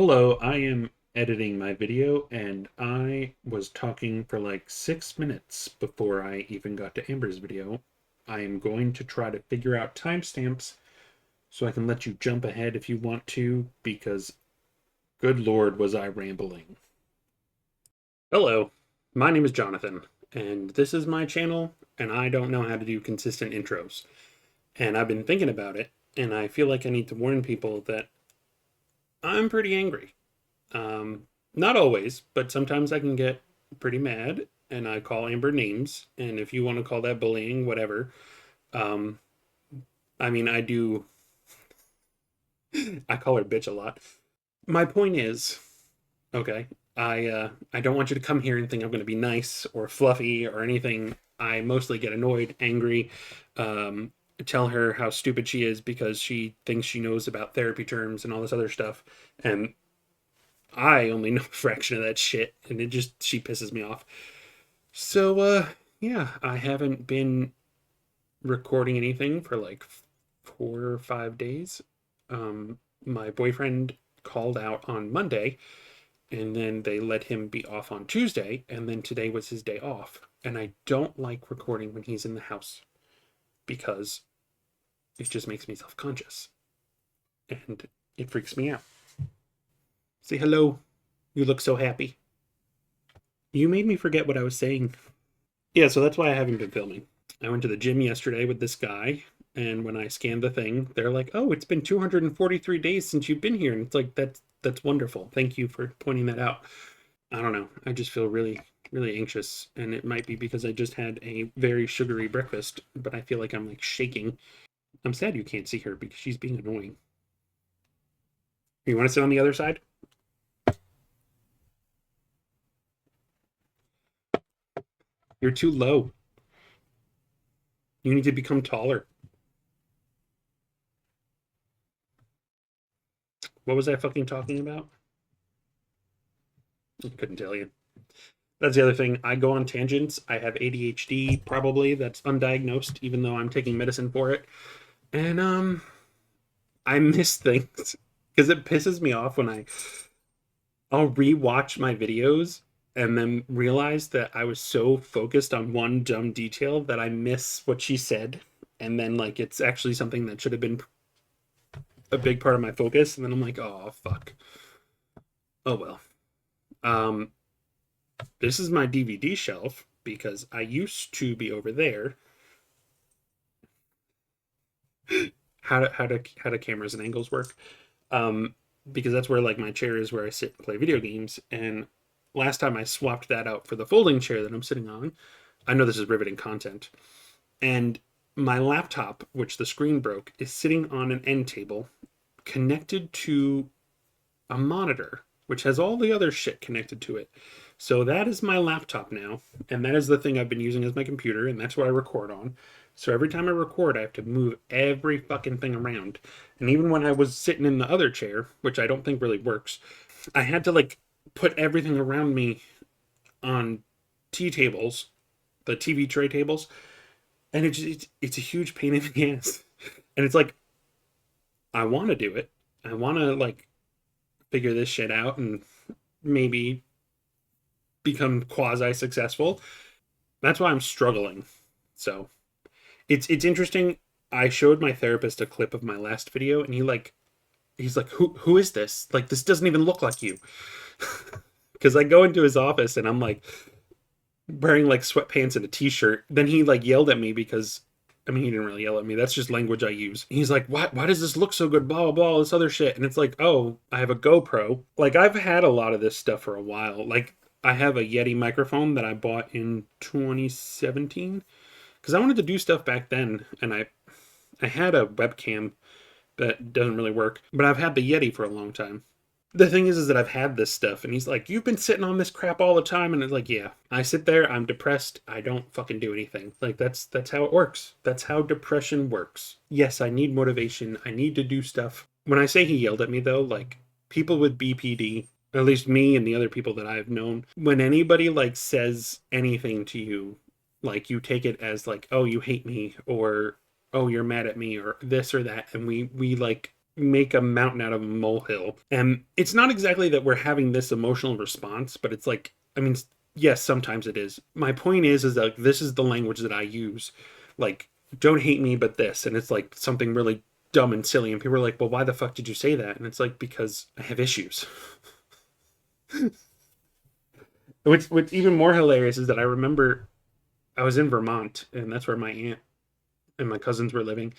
Hello, I am editing my video and I was talking for like 6 minutes before I even got to Amber's video. I am going to try to figure out timestamps so I can let you jump ahead if you want to, because good Lord, was I rambling. Hello, my name is Jonathan, and this is my channel, and I don't know how to do consistent intros. And I've been thinking about it, and I feel like I need to warn people that I'm pretty angry. Not always, but sometimes I can get pretty mad and I call Amber names. And if you want to call that bullying, whatever. Um, I mean, I do, I call her bitch a lot. My point is, okay, I don't want you to come here and think I'm going to be nice or fluffy or anything. I mostly get annoyed, angry, um, tell her how stupid she is because she thinks she knows about therapy terms and all this other stuff. And I only know a fraction of that shit, and she pisses me off. So, yeah, I haven't been recording anything for like 4 or 5 days. My boyfriend called out on Monday, and then they let him be off on Tuesday, and then today was his day off. And I don't like recording when he's in the house because it just makes me self conscious and it freaks me out. Say hello. You look so happy. You made me forget what I was saying. Yeah, so that's why I haven't been filming. I went to the gym yesterday with this guy, and when I scanned the thing, they're like, "Oh, it's been 243 days since you've been here." And it's like that's wonderful. Thank you for pointing that out. I don't know. I just feel really anxious, and it might be because I just had a very sugary breakfast, but I feel like I'm like shaking. I'm sad you can't see her because she's being annoying. You want to sit on the other side? You're too low. You need to become taller. What was I fucking talking about? I couldn't tell you. That's the other thing. I go on tangents. I have ADHD, probably that's undiagnosed, even though I'm taking medicine for it. And I miss things because it pisses me off when I'll rewatch my videos and then realize that I was so focused on one dumb detail that I miss what she said. And then like it's actually something that should have been a big part of my focus. And then I'm like, oh fuck. Oh well. Um, this is my DVD shelf because I used to be over there. How do cameras and angles work? Um, because that's where like my chair is where I sit and play video games. And last time I swapped that out for the folding chair that I'm sitting on. I know this is riveting content. And my laptop, which the screen broke, is sitting on an end table connected to a monitor, which has all the other shit connected to it. So that is my laptop now, and that is the thing I've been using as my computer, and that's what I record on. So every time I record, I have to move every fucking thing around. And even when I was sitting in the other chair, which I don't think really works, I had to like put everything around me on T tables, the TV tray tables, and it's a huge pain in the ass. And it's like I want to do it. I want to like figure this shit out and maybe become quasi successful. That's why I'm struggling. So it's interesting. I showed my therapist a clip of my last video, and he's like, who is this? Like this doesn't even look like you. Because I go into his office and I'm like wearing like sweatpants and a t-shirt. Then he like yelled at me because I mean he didn't really yell at me. That's just language I use. He's like, why does this look so good? Blah blah blah, all this other shit. And it's like, oh, I have a GoPro. Like I've had a lot of this stuff for a while. Like I have a Yeti microphone that I bought in 2017 because I wanted to do stuff back then, and I had a webcam that doesn't really work, but I've had the Yeti for a long time. The thing is that I've had this stuff, and he's like, "You've been sitting on this crap all the time," and it's like, "Yeah, I sit there, I'm depressed, I don't fucking do anything." Like that's how it works. That's how depression works. Yes, I need motivation. I need to do stuff. When I say he yelled at me, though, like people with BPD, at least me and the other people that I've known, when anybody like says anything to you, like you take it as like, "Oh, you hate me," or "Oh, you're mad at me," or this or that, and we like make a mountain out of a molehill. And it's not exactly that we're having this emotional response, but it's like, I mean, yes, sometimes it is. My point is that like, this is the language that I use. Like, don't hate me, but this. And it's like something really dumb and silly. And people are like, well, why the fuck did you say that? And it's like, because I have issues. What's even more hilarious is that I remember I was in Vermont, and that's where my aunt and my cousins were living,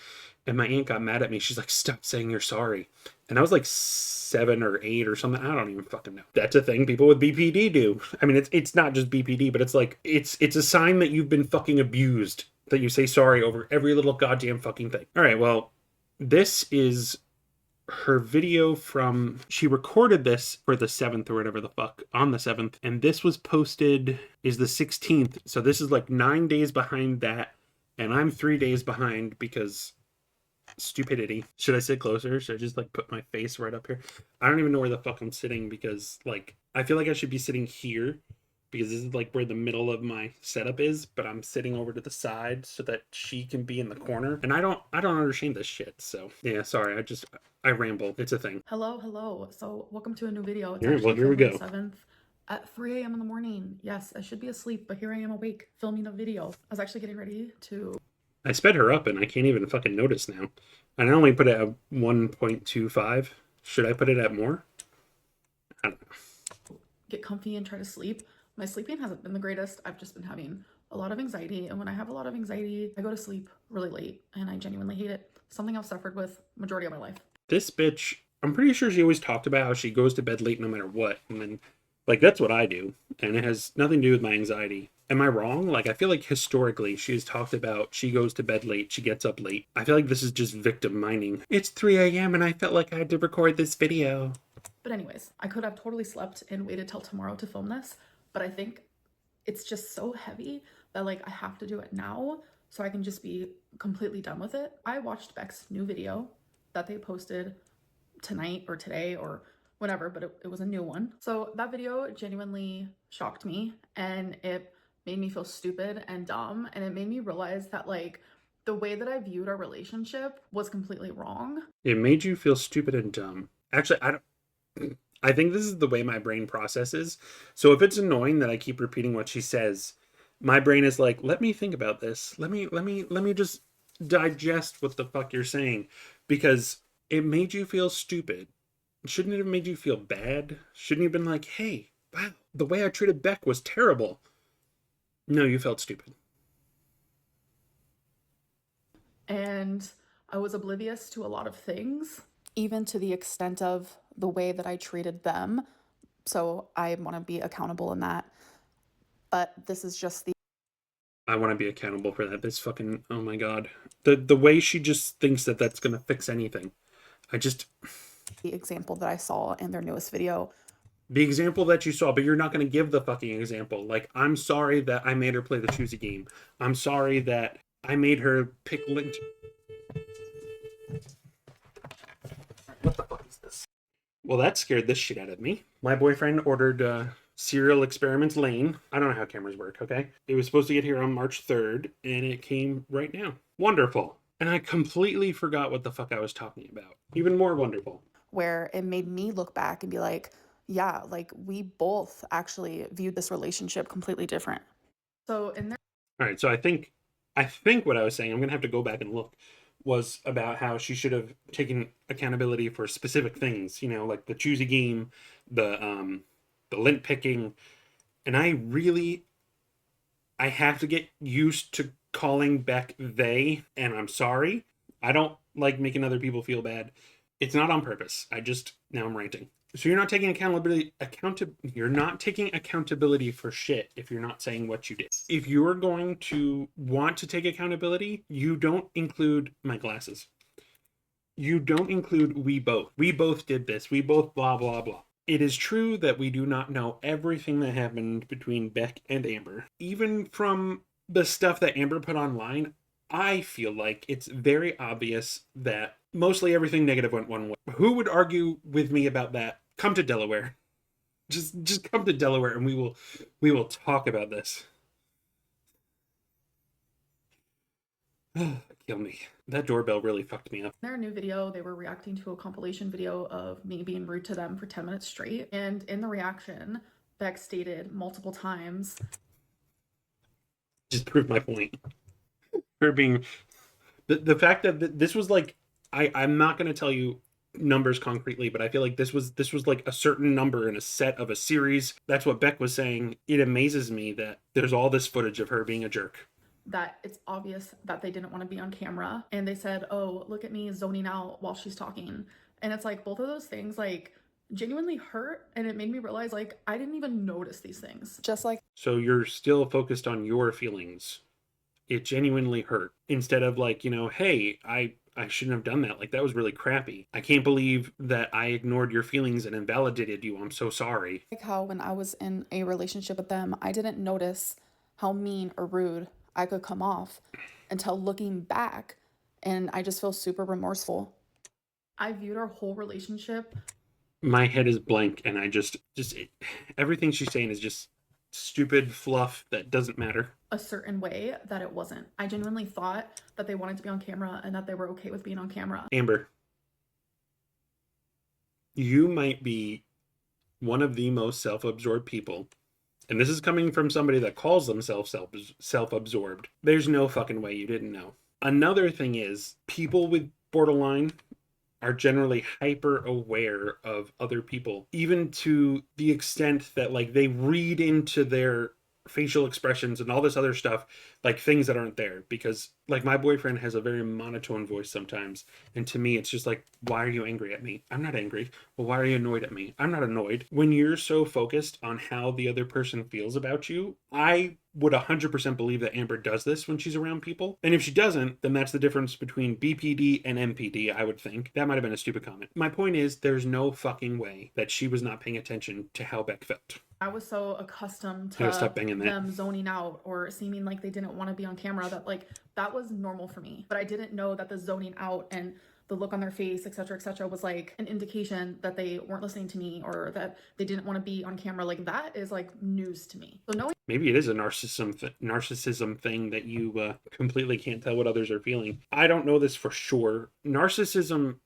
and my aunt got mad at me. She's like, "Stop saying you're sorry." And I was like 7 or 8 or something. I don't even fucking know. That's a thing people with BPD do. I mean, it's not just BPD, but it's like it's a sign that you've been fucking abused that you say sorry over every little goddamn fucking thing. All right, well, this is her video from, she recorded this for the 7th or whatever the fuck on the 7th, and this was posted is the 16th, so this is like 9 days behind that, and I'm 3 days behind because stupidity. Should I sit closer? Should I just like put my face right up here? I don't even know where the fuck I'm sitting because like I feel like I should be sitting here because this is like where the middle of my setup is, but I'm sitting over to the side so that she can be in the corner. And I don't understand this shit. So yeah, sorry. I ramble. It's a thing. Hello. So welcome to a new video. It's All right, well, actually here we February go. 7th at 3 a.m. in the morning. Yes, I should be asleep, but here I am awake filming a video. I was actually getting ready to... I sped her up and I can't even fucking notice now. And I only put it at 1.25. Should I put it at more? I don't know. get comfy and try to sleep. My sleeping hasn't been the greatest. I've just been having a lot of anxiety, and when I have a lot of anxiety, I go to sleep really late, and I genuinely hate it. Something I've suffered with majority of my life. This bitch, I'm pretty sure she always talked about how she goes to bed late no matter what. And then, like, that's what I do. And it has nothing to do with my anxiety. Am I wrong? Like, I feel like historically she's talked about she goes to bed late, she gets up late. I feel like this is just victim mining. It's 3 a.m. and I felt like I had to record this video. But anyways, I could have totally slept and waited till tomorrow to film this, but I think it's just so heavy that like I have to do it now so I can just be completely done with it. I watched Beck's new video that they posted tonight or today or whatever, but it was a new one. So that video genuinely shocked me, and it made me feel stupid and dumb, and it made me realize that like the way that I viewed our relationship was completely wrong. It made you feel stupid and dumb. Actually, I think this is the way my brain processes. So if it's annoying that I keep repeating what she says, my brain is like, let me think about this. Let me just digest what the fuck you're saying, because it made you feel stupid. Shouldn't it have made you feel bad? Shouldn't you have been like, hey, wow, the way I treated Beck was terrible? No, you felt stupid. And I was oblivious to a lot of things, even to the extent of the way that I treated them. So I want to be accountable in that. But this is just I want to be accountable for that. This fucking, oh my god, the way she just thinks that that's gonna fix anything. I just, the example that I saw in their newest video. the example that you saw, but you're not going to give the fucking example. Like, I'm sorry that I made her play the choosy game. I'm sorry that I made her pick lint. What the fuck is this? Well, that scared the shit out of me. My boyfriend ordered Serial Experiments Lane. I don't know how cameras work, okay? It was supposed to get here on March 3rd, and it came right now. Wonderful. And I completely forgot what the fuck I was talking about. Even more wonderful. Where it made me look back and be like, yeah, like we both actually viewed this relationship completely different. So in there, all right, so I think what I was saying, I'm gonna have to go back and look, was about how she should have taken accountability for specific things, you know, like the choosy game, the lint picking, and I have to get used to calling Beck they, and I'm sorry. I don't like making other people feel bad. It's not on purpose. Now I'm ranting. So you're not taking you're not taking accountability for shit if you're not saying what you did. If you're going to want to take accountability, you don't include my glasses. You don't include we both. We both did this. We both blah blah blah. It is true that we do not know everything that happened between Beck and Amber. Even from the stuff that Amber put online, I feel like it's very obvious that mostly everything negative went one way. Who would argue with me about that? Come to Delaware. Just come to Delaware and we will talk about this. Kill me. That doorbell really fucked me up. In their new video, they were reacting to a compilation video of me being rude to them for 10 minutes straight. And in the reaction, Beck stated multiple times, Just proved my point. Her being the fact that this was like, I'm not going to tell you numbers concretely, but I feel like this was like a certain number in a set of a series. That's what Beck was saying. It amazes me that there's all this footage of her being a jerk. that it's obvious that they didn't want to be on camera. And they said, oh, look at me zoning out while she's talking. And it's like both of those things like genuinely hurt. And it made me realize like I didn't even notice these things. Just like, So you're still focused on your feelings. It genuinely hurt. Instead of like, hey, I shouldn't have done that. Like, that was really crappy. I can't believe that I ignored your feelings and invalidated you. I'm so sorry. like how when I was in a relationship with them, I didn't notice how mean or rude I could come off until looking back. And I just feel super remorseful. I viewed our whole relationship My head is blank, and I just everything she's saying is just stupid fluff that doesn't matter. a certain way that it wasn't. I genuinely thought that they wanted to be on camera and that they were okay with being on camera. Amber, you might be one of the most self-absorbed people, and this is coming from somebody that calls themselves self-absorbed. There's no fucking way you didn't know. Another thing is, people with borderline are generally hyper aware of other people, even to the extent that like they read into their facial expressions and all this other stuff, like things that aren't there. Because like my boyfriend has a very monotone voice sometimes, and to me it's just like, why are you angry at me? I'm not angry. Well, why are you annoyed at me? I'm not annoyed. When you're so focused on how the other person feels about you, I would 100% believe that Amber does this when she's around people. And if she doesn't, then that's the difference between BPD and MPD, I would think. That might have been a stupid comment. My point is, there's no fucking way that she was not paying attention to how Beck felt. I was so accustomed I gotta to stop banging that. them zoning out or seeming like they didn't want to be on camera that like that was normal for me. But I didn't know that the zoning out and the look on their face, etc., was like an indication that they weren't listening to me or that they didn't want to be on camera. Like that is like news to me. So knowing Maybe it is a narcissism thing that you completely can't tell what others are feeling. I don't know this for sure. Narcissism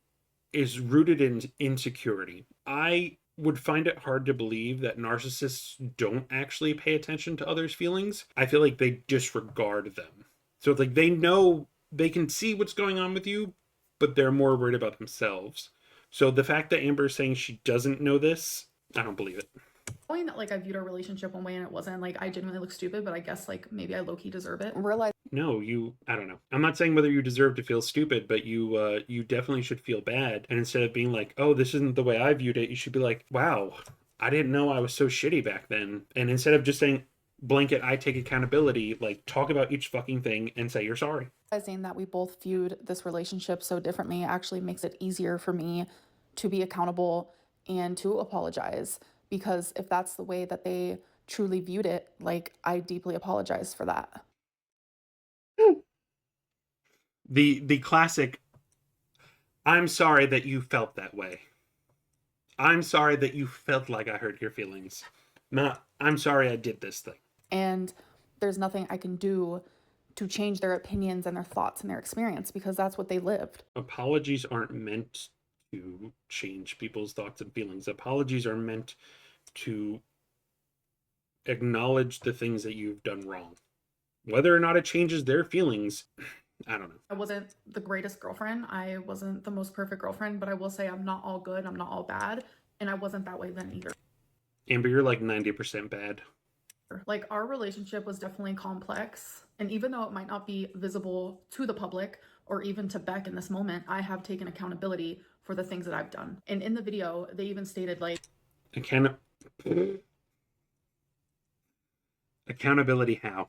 is rooted in insecurity. I would find it hard to believe that narcissists don't actually pay attention to others' feelings. I feel like they disregard them. So it's like they know, they can see what's going on with you, but they're more worried about themselves. So the fact that Amber is saying she doesn't know this, I don't believe it. that like I viewed our relationship one way and it wasn't like I genuinely look stupid, but I guess like maybe I low-key deserve it. Realize No, I don't know. I'm not saying whether you deserve to feel stupid, but you definitely should feel bad. And instead of being like, oh, this isn't the way I viewed it, you should be like, wow, I didn't know I was so shitty back then. And instead of just saying, blanket, I take accountability, like talk about each fucking thing and say you're sorry. realizing that we both viewed this relationship so differently actually makes it easier for me to be accountable and to apologize. Because if that's the way that they truly viewed it, like I deeply apologize for that. The classic, I'm sorry that you felt that way. I'm sorry that you felt like I hurt your feelings. Not, I'm sorry I did this thing. And there's nothing I can do to change their opinions and their thoughts and their experience because that's what they lived. Apologies aren't meant to change people's thoughts and feelings. Apologies are meant to acknowledge the things that you've done wrong. Whether or not it changes their feelings, I don't know. I wasn't the greatest girlfriend. I wasn't the most perfect girlfriend, but I will say I'm not all good. I'm not all bad. And I wasn't that way then either. Amber, you're like 90% bad. Like our relationship was definitely complex. And even though it might not be visible to the public or even to Beck in this moment, I have taken accountability for the things that I've done. And in the video, they even stated like accountability how?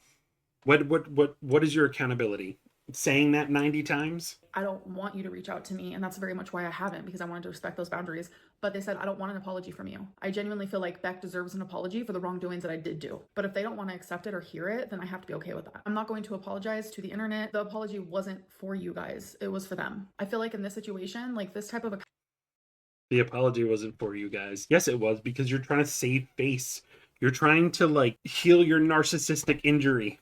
What is your accountability? Saying that 90 times? I don't want you to reach out to me. And that's very much why I haven't, because I wanted to respect those boundaries. But they said, I don't want an apology from you. I genuinely feel like Beck deserves an apology for the wrongdoings that I did do. But if they don't want to accept it or hear it, then I have to be okay with that. I'm not going to apologize to the internet. The apology wasn't for you guys. It was for them. I feel like in this situation, like this type of The apology wasn't for you guys. Yes, it was, because you're trying to save face. You're trying to like heal your narcissistic injury.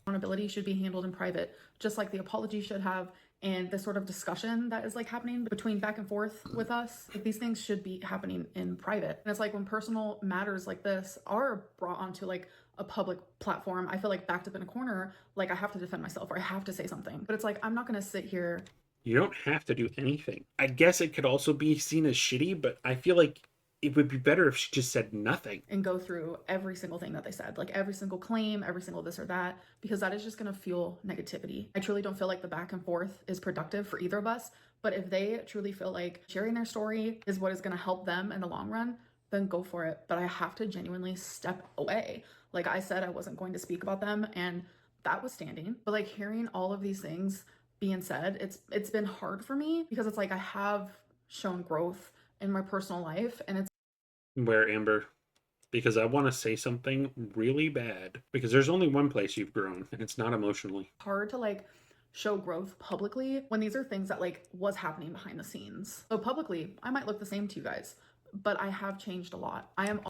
accountability should be handled in private, just like the apology should have and the sort of discussion that is like happening between back and forth with us, like these things should be happening in private. And it's like when personal matters like this are brought onto like a public platform, I feel like backed up in a corner, like I have to defend myself or I have to say something. But it's like I'm not gonna sit here. You don't have to do anything. I guess it could also be seen as shitty, but I feel like it would be better if she just said nothing and go through every single thing that they said, like every single claim, every single this or that, because that is just going to fuel negativity. I truly don't feel like the back and forth is productive for either of us. But if they truly feel like sharing their story is what is going to help them in the long run, then go for it. But I have to genuinely step away. Like I said, I wasn't going to speak about them, and that was standing. But like hearing all of these things being said, it's been hard for me because it's like I have shown growth in my personal life, and it's where Amber, because I want to say something really bad because there's only one place you've grown and it's not emotionally. hard to like show growth publicly when these are things that like was happening behind the scenes. So publicly, I might look the same to you guys, but I have changed a lot. I am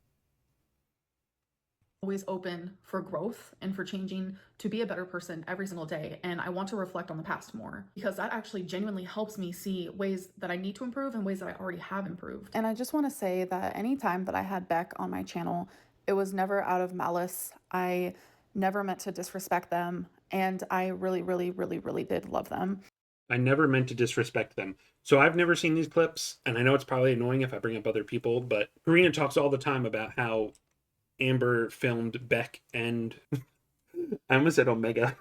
always open for growth and for changing to be a better person every single day. And I want to reflect on the past more because that actually genuinely helps me see ways that I need to improve and ways that I already have improved. And I just want to say that anytime that I had Beck on my channel, it was never out of malice. I never meant to disrespect them. And I really, really, really, really did love them. I never meant to disrespect them. So I've never seen these clips, and I know it's probably annoying if I bring up other people, but Karina talks all the time about how Amber filmed Beck and I almost said Omega.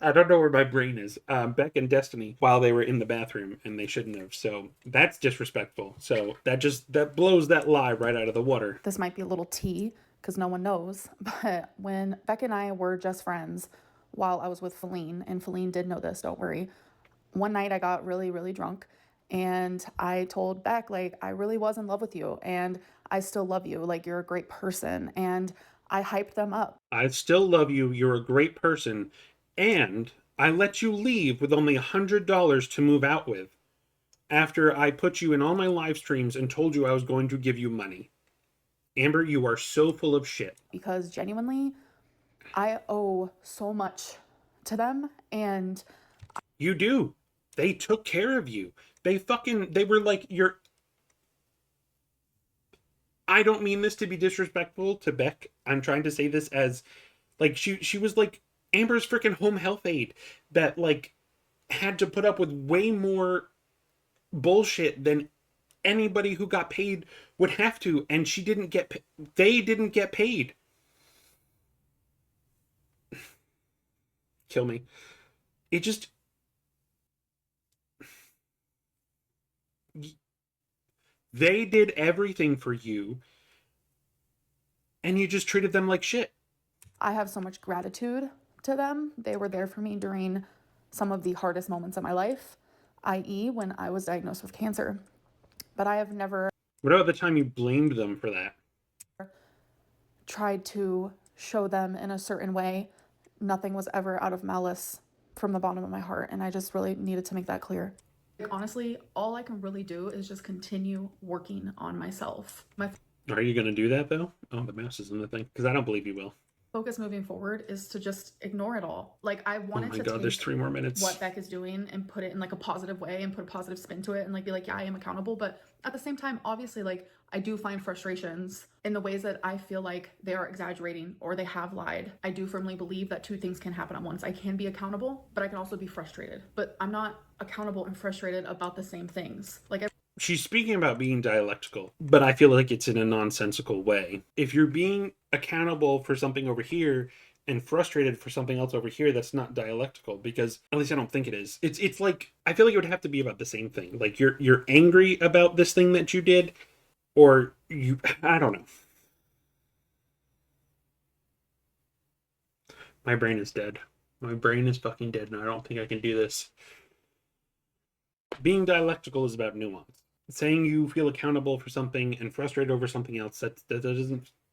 I don't know where my brain is. Beck and Destiny while they were in the bathroom, and they shouldn't have. So that's disrespectful. So that blows that lie right out of the water. This might be a little tea because no one knows, but when Beck and I were just friends while I was with Feline, and Feline did know this, don't worry. One night I got really, really drunk, and I told Beck, like, I really was in love with you, and I still love you. Like, you're a great person. And I hyped them up. I still love you. You're a great person. And I let you leave with only $100 to move out with after I put you in all my live streams and told you I was going to give you money. Amber, you are so full of shit. Because genuinely, I owe so much to them, and you do. They took care of you. They were like your. I don't mean this to be disrespectful to Beck. I'm trying to say this as like she was like Amber's freaking home health aide that like had to put up with way more bullshit than anybody who got paid would have to, and she didn't get they didn't get paid. Kill me. It just they did everything for you and you just treated them like shit. I have so much gratitude to them. They were there for me during some of the hardest moments of my life, i.e., when I was diagnosed with cancer. But I have never. What about the time you blamed them for that? Tried to show them in a certain way. Nothing was ever out of malice from the bottom of my heart, and I just really needed to make that clear. Honestly, all I can really do is just continue working on myself. Are you going to do that, though? Oh, the mouse is in the thing. Because I don't believe you will. Focus moving forward is to just ignore it all. Like, I wanted to take there's 3 more minutes. What Beck is doing and put it in like a positive way and put a positive spin to it and like be like, yeah, I am accountable. But at the same time, obviously, like I do find frustrations in the ways that I feel like they are exaggerating or they have lied. I do firmly believe that 2 things can happen at once. I can be accountable, but I can also be frustrated. But I'm not accountable and frustrated about the same things. Like she's speaking about being dialectical, but I feel like it's in a nonsensical way. If you're being accountable for something over here and frustrated for something else over here, that's not dialectical, because at least I don't think it is. It's like I feel like it would have to be about the same thing. Like you're angry about this thing that you did, or I don't know. My brain is dead. My brain is fucking dead, and I don't think I can do this. Being dialectical is about nuance. Saying you feel accountable for something and frustrated over something else, that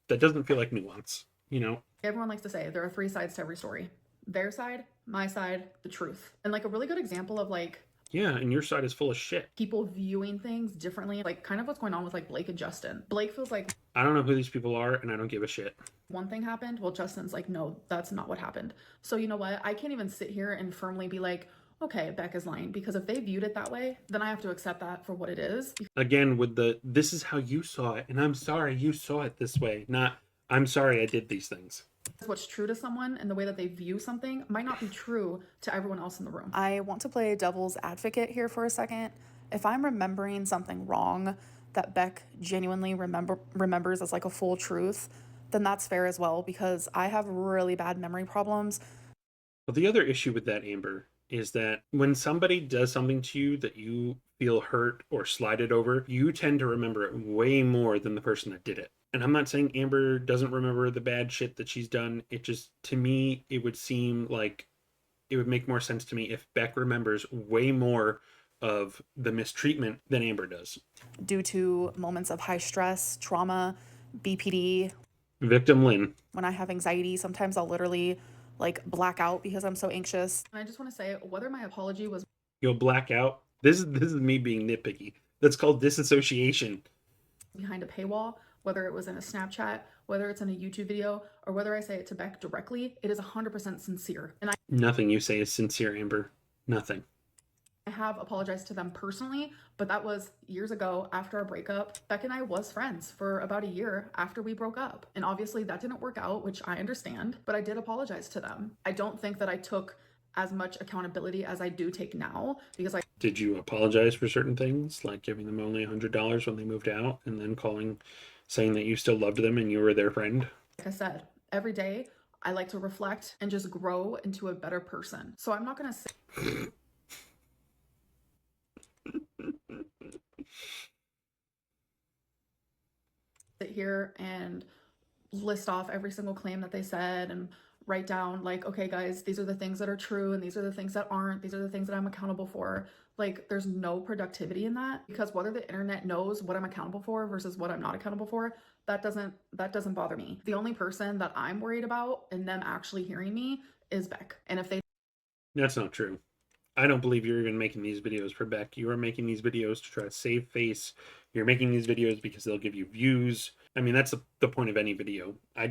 doesn't feel like nuance, you know? Everyone likes to say there are 3 sides to every story. Their side, my side, the truth. And like a really good example of like, yeah, and your side is full of shit. People viewing things differently, like kind of what's going on with like Blake and Justin. Blake feels like, I don't know who these people are and I don't give a shit. One thing happened. Well, Justin's like, no, that's not what happened. So you know what? I can't even sit here and firmly be like, okay, Beck is lying, because if they viewed it that way, then I have to accept that for what it is. Again, with the this is how you saw it, and I'm sorry you saw it this way, not I'm sorry I did these things. What's true to someone and the way that they view something might not be true to everyone else in the room. I want to play devil's advocate here for a second. If I'm remembering something wrong that Beck genuinely remembers as like a full truth, then that's fair as well, because I have really bad memory problems. Well, the other issue with that, Amber, is that when somebody does something to you that you feel hurt or slighted over, you tend to remember it way more than the person that did it. And I'm not saying Amber doesn't remember the bad shit that she's done. It just, to me, it would seem like it would make more sense to me if Beck remembers way more of the mistreatment than Amber does. Due to moments of high stress, trauma, BPD. Victim Lynn. When I have anxiety, sometimes I'll literally like black out because I'm so anxious. And I just want to say, whether my apology was You'll black out. This is me being nitpicky. That's called disassociation. behind a paywall, whether it was in a Snapchat, whether it's in a YouTube video, or whether I say it to Beck directly, it is 100% sincere. And Nothing you say is sincere, Amber. Nothing. I have apologized to them personally, but that was years ago after our breakup. Beck and I was friends for about a year after we broke up. And obviously that didn't work out, which I understand, but I did apologize to them. I don't think that I took as much accountability as I do take now, because I Did you apologize for certain things, like giving them only $100 when they moved out and then saying that you still loved them and you were their friend? like I said, every day I like to reflect and just grow into a better person. So I'm not going to say sit here and list off every single claim that they said and write down like, okay guys, these are the things that are true and these are the things that aren't, these are the things that I'm accountable for. Like, there's no productivity in that, because whether the internet knows what I'm accountable for versus what I'm not accountable for, that doesn't bother me. The only person that I'm worried about and them actually hearing me is Beck. And if they That's not true. I don't believe you're even making these videos for Beck. You are making these videos to try to save face. You're making these videos because they'll give you views. I mean, that's the point of any video. I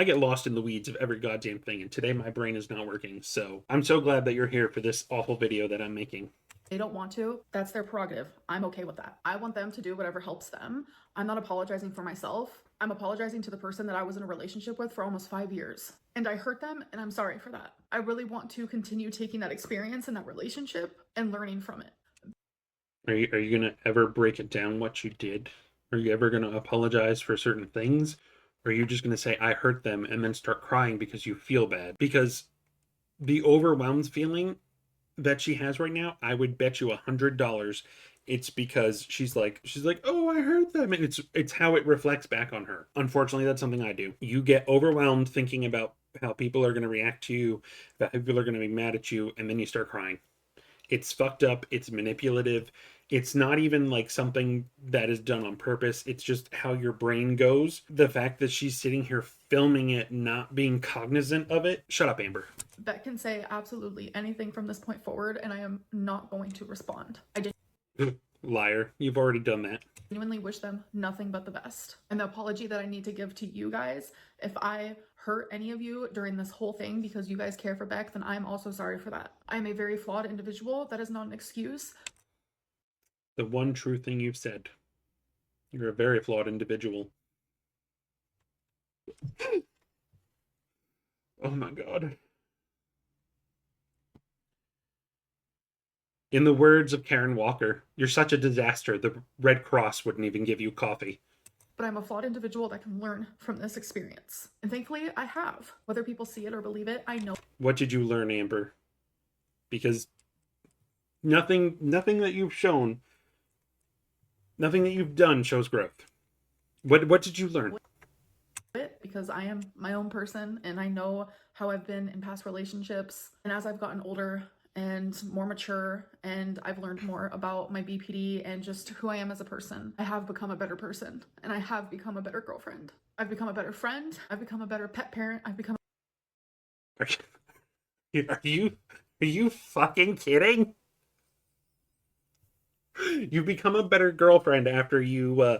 get lost in the weeds of every goddamn thing, and today my brain is not working. So I'm so glad that you're here for this awful video that I'm making. they don't want to, that's their prerogative. I'm okay with that. I want them to do whatever helps them. I'm not apologizing for myself. I'm apologizing to the person that I was in a relationship with for almost 5 years. And I hurt them, and I'm sorry for that. I really want to continue taking that experience in that relationship and learning from it. Are you gonna ever break it down what you did? Are you ever gonna apologize for certain things? Or are you just gonna say I hurt them and then start crying because you feel bad? Because the overwhelmed feeling that she has right now, I would bet you $100 it's because she's like, oh, I hurt them, and it's how it reflects back on her. Unfortunately, that's something I do. You get overwhelmed thinking about how people are going to react to you, that people are going to be mad at you, and then you start crying. It's fucked up. It's manipulative. It's not even like something that is done on purpose. It's just how your brain goes. The fact that she's sitting here filming it, not being cognizant of it. Shut up, Amber. Beck can say absolutely anything from this point forward, and I am not going to respond. I Liar. You've already done that. genuinely wish them nothing but the best. And the apology that I need to give to you guys, if I hurt any of you during this whole thing because you guys care for Beck, then I'm also sorry for that. I am a very flawed individual. That is not an excuse. The one true thing you've said. You're a very flawed individual. Oh my god. In the words of Karen Walker, you're such a disaster, the Red Cross wouldn't even give you coffee. But I'm a flawed individual that can learn from this experience. And thankfully, I have. Whether people see it or believe it, I know. What did you learn, Amber? Because nothing that you've shown, nothing that you've done shows growth. What did you learn? It because I am my own person and I know how I've been in past relationships. And as I've gotten older and more mature and I've learned more about my BPD and just who I am as a person, I have become a better person and I have become a better girlfriend. I've become a better friend. I've become a better pet parent. I've become Are you fucking kidding? You've become a better girlfriend after you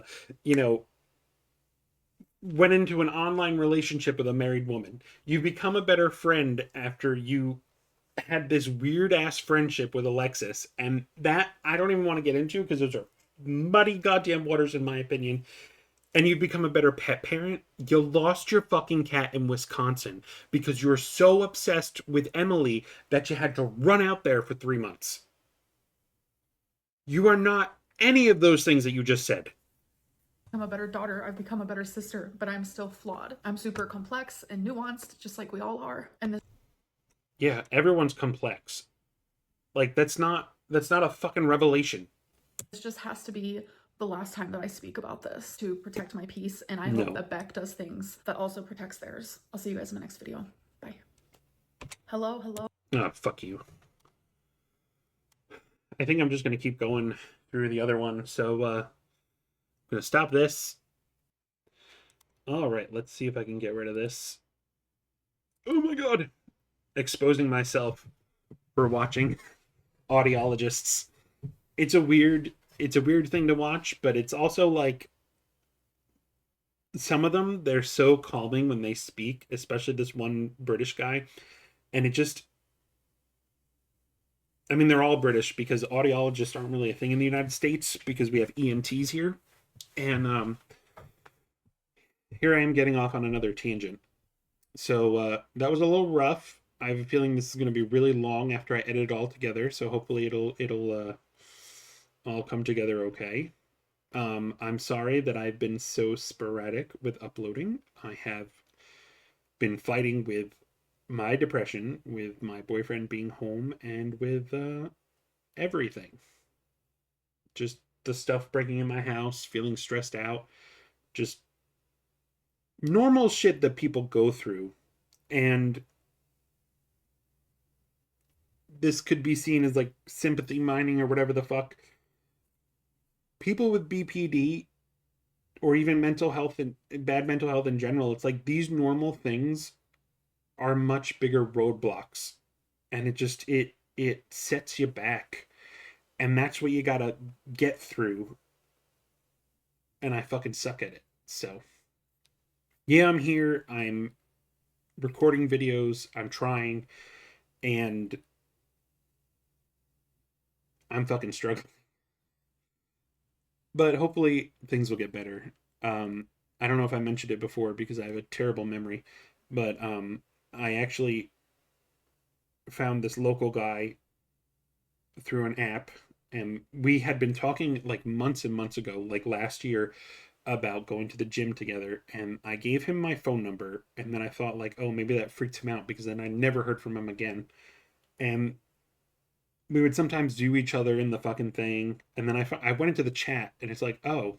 went into an online relationship with a married woman. You've become a better friend after you had this weird ass friendship with Alexis, and that I don't even want to get into because those are muddy goddamn waters in my opinion. And you become a better pet parent. You lost your fucking cat in Wisconsin because you were so obsessed with Emily that you had to run out there for 3 months. You are not any of those things that you just said. I'm a better daughter, I've become a better sister, but I'm still flawed. I'm super complex and nuanced, just like we all are. And Yeah, everyone's complex. Like that's not a fucking revelation. this just has to be the last time that I speak about this to protect my peace. And I hope No. that Beck does things that also protects theirs. I'll see you guys in the next video. Bye. Hello, hello. Oh, fuck you. I think I'm just gonna keep going through the other one. So I'm gonna stop this. All right, let's see if I can get rid of this. Oh my god. Exposing myself for watching audiologists. It's a weird thing to watch, but it's also like some of them they're so calming when they speak, especially this one British guy, and it just I mean they're all British because audiologists aren't really a thing in the United States because we have ENTs here. And here I am getting off on another tangent. So that was a little rough. I have a feeling this is going to be really long after I edit it all together. So hopefully it'll all come together okay. I'm sorry that I've been so sporadic with uploading. I have been fighting with my depression, with my boyfriend being home, and with everything. Just the stuff breaking in my house, feeling stressed out, just normal shit that people go through. And this could be seen as like sympathy mining or whatever the fuck. People with BPD or even mental health and bad mental health in general, it's like these normal things are much bigger roadblocks, and it sets you back, and that's what you gotta get through. And I fucking suck at it. So yeah, I'm here. I'm recording videos. I'm trying, and I'm fucking struggling. But hopefully things will get better. I don't know if I mentioned it before because I have a terrible memory, but I actually found this local guy through an app, and we had been talking like months and months ago, like last year, about going to the gym together. And I gave him my phone number, and then I thought like, oh, maybe that freaked him out because then I never heard from him again. And we would sometimes do each other in the fucking thing, and then I went into the chat, and it's like, oh,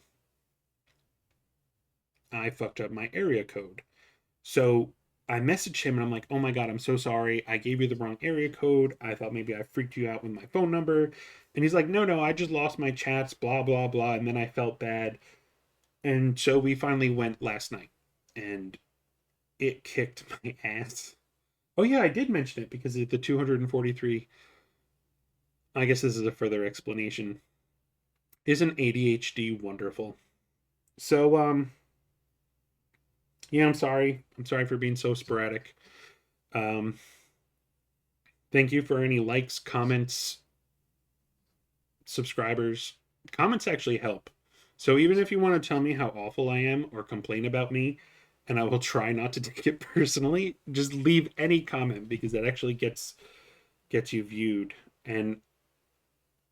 I fucked up my area code. So I messaged him and I'm like, oh my God, I'm so sorry. I gave you the wrong area code. I thought maybe I freaked you out with my phone number. And he's like, no, I just lost my chats, blah, blah, blah. And then I felt bad. And so we finally went last night, and it kicked my ass. Oh, yeah, I did mention it because of the 243. I guess this is a further explanation. Isn't ADHD wonderful? So, yeah, I'm sorry. I'm sorry for being so sporadic. Um, thank you for any likes, comments, subscribers. Comments actually help. So even if you want to tell me how awful I am or complain about me, and I will try not to take it personally, just leave any comment because that actually gets you viewed. And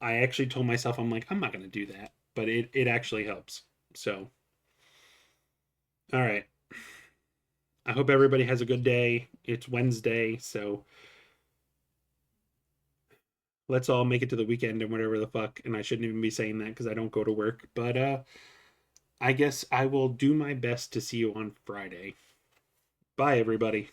I actually told myself, I'm like, I'm not going to do that, but it actually helps. So, all right. I hope everybody has a good day. It's Wednesday, so let's all make it to the weekend and whatever the fuck. And I shouldn't even be saying that because I don't go to work. But I guess I will do my best to see you on Friday. Bye, everybody.